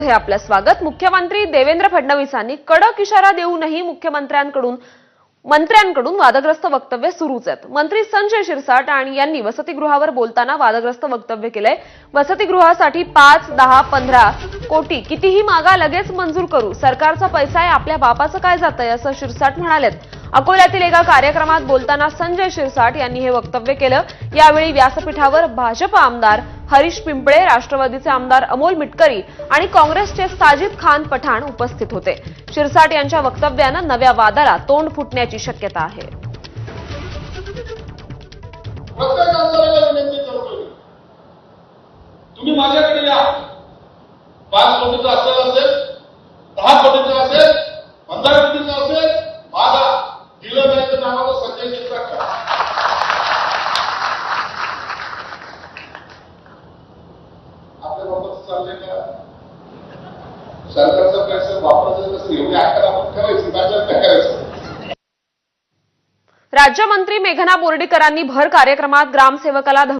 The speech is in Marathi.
हे आपलं स्वागत। मुख्यमंत्री देवेंद्र फडणवीसांनी कडक इशारा देऊनही मंत्र्यांकडून वादग्रस्त वक्तव्य सुरूच आहेत। मंत्री संजय शिरसाट यांनी वसतिगृहावर बोलताना वादग्रस्त वक्तव्य केलंय। वसतिगृहासाठी 5, 10, 15 कोटी कितीही मागा लगेच मंजूर करू, सरकारचा पैसा आहे, आपल्या बापाचं काय जातंय असं शिरसाट म्हणालेत। अकोल्यातील एका कार्यक्रमात बोलताना संजय शिरसाट यांनी हे वक्तव्य केलं। यावेळी व्यासपीठावर भाजप आमदार हरीश पिंपळे, राष्ट्रवादीचे आमदार अमोल मिटकरी आणि काँग्रेसचे साजिद खान पठाण उपस्थित होते। शिरसाट यांच्या वक्तव्यानं नव्या वादाला तोंड फुटण्याची शक्यता आहे। तुम्ही माझ्याकडे या, 5 कोटीचं असेल, 10 कोटीचं असेल, 15 कोटीचं असेल, माझा दिलं नाही तर नावाला संजय शिरसाट करा। आपल्या बाबत चाललंय का? सरकारचा पैसा वापरायचा कसं एवढी अक्कल आपण करायची, बाजार करायचं। राज्यमंत्री मेघना बोर्डीकरांनी भर कार्यक्रमात ग्रामसेवकाला